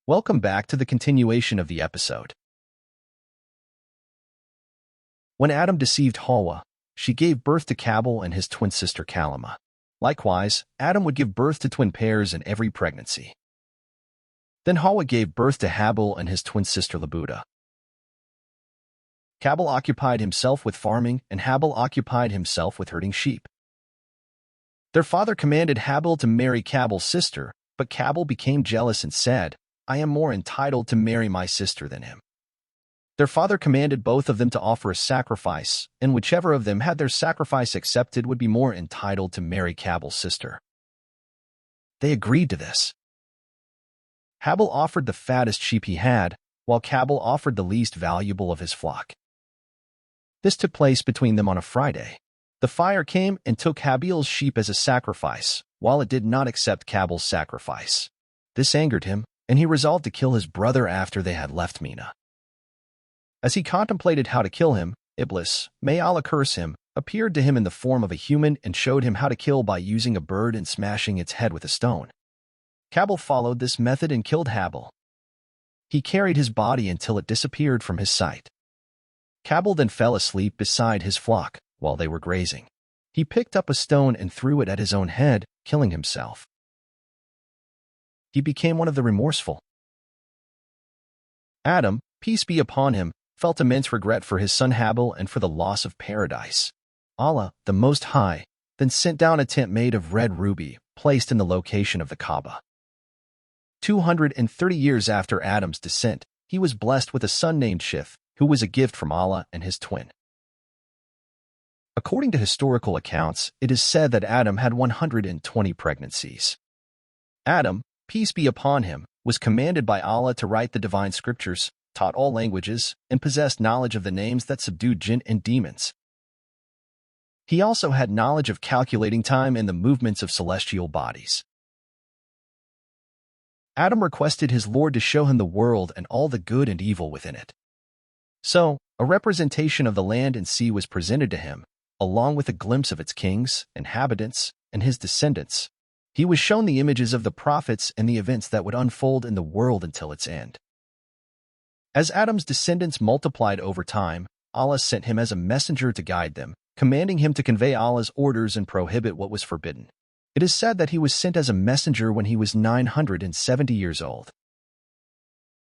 Welcome back to the continuation of the episode. When Adam deceived Hawwa, she gave birth to Qabil and his twin sister Qalima. Likewise, Adam would give birth to twin pairs in every pregnancy. Then Hawwa gave birth to Habil and his twin sister Labuda. Qabil occupied himself with farming, and Habil occupied himself with herding sheep. Their father commanded Habil to marry Qabil's sister, but Qabil became jealous and said, "I am more entitled to marry my sister than him." Their father commanded both of them to offer a sacrifice, and whichever of them had their sacrifice accepted would be more entitled to marry Qabil's sister. They agreed to this. Habil offered the fattest sheep he had, while Qabil offered the least valuable of his flock. This took place between them on a Friday. The fire came and took Habil's sheep as a sacrifice, while it did not accept Qabil's sacrifice. This angered him, and he resolved to kill his brother after they had left Mina. As he contemplated how to kill him, Iblis, may Allah curse him, appeared to him in the form of a human and showed him how to kill by using a bird and smashing its head with a stone. Qabil followed this method and killed Habil. He carried his body until it disappeared from his sight. Qabil then fell asleep beside his flock while they were grazing. He picked up a stone and threw it at his own head, killing himself. He became one of the remorseful. Adam, peace be upon him, felt immense regret for his son Habil and for the loss of paradise. Allah, the Most High, then sent down a tent made of red ruby, placed in the location of the Kaaba. 230 years after Adam's descent, he was blessed with a son named Shith, who was a gift from Allah and his twin. According to historical accounts, it is said that Adam had 120 pregnancies. Adam, peace be upon him, was commanded by Allah to write the divine scriptures, taught all languages, and possessed knowledge of the names that subdued jinn and demons. He also had knowledge of calculating time and the movements of celestial bodies. Adam requested his Lord to show him the world and all the good and evil within it. So, a representation of the land and sea was presented to him, along with a glimpse of its kings, inhabitants, and his descendants. He was shown the images of the prophets and the events that would unfold in the world until its end. As Adam's descendants multiplied over time, Allah sent him as a messenger to guide them, commanding him to convey Allah's orders and prohibit what was forbidden. It is said that he was sent as a messenger when he was 970 years old.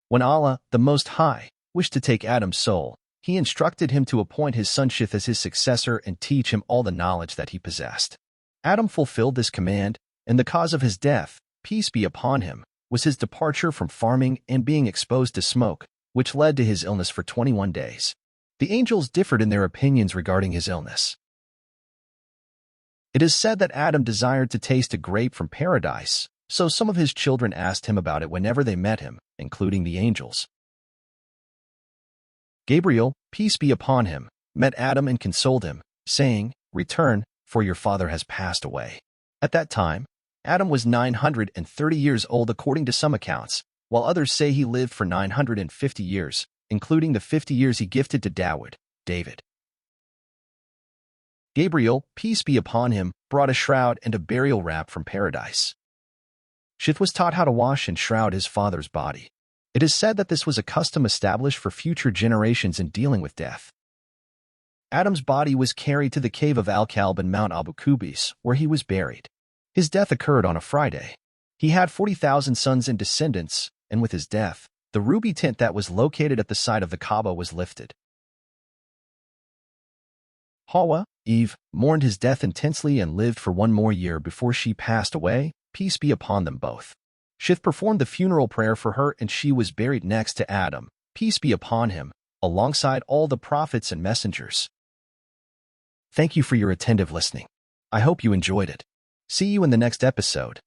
When Allah, the Most High, wished to take Adam's soul, he instructed him to appoint his son Shith as his successor and teach him all the knowledge that he possessed. Adam fulfilled this command, and the cause of his death, peace be upon him, was his departure from farming and being exposed to smoke, which led to his illness for 21 days. The angels differed in their opinions regarding his illness. It is said that Adam desired to taste a grape from paradise, so some of his children asked him about it whenever they met him, including the angels. Gabriel, peace be upon him, met Adam and consoled him, saying, "Return, for your father has passed away." At that time, Adam was 930 years old according to some accounts, while others say he lived for 950 years, including the 50 years he gifted to David. Gabriel, peace be upon him, brought a shroud and a burial wrap from paradise. Shith was taught how to wash and shroud his father's body. It is said that this was a custom established for future generations in dealing with death. Adam's body was carried to the cave of Al-Kalb in Mount Abu Qubais, where he was buried. His death occurred on a Friday. He had 40,000 sons and descendants, and with his death, the ruby tent that was located at the side of the Kaaba was lifted. Hawwa, Eve, mourned his death intensely and lived for one more year before she passed away, peace be upon them both. Shith performed the funeral prayer for her and she was buried next to Adam, peace be upon him, alongside all the prophets and messengers. Thank you for your attentive listening. I hope you enjoyed it. See you in the next episode.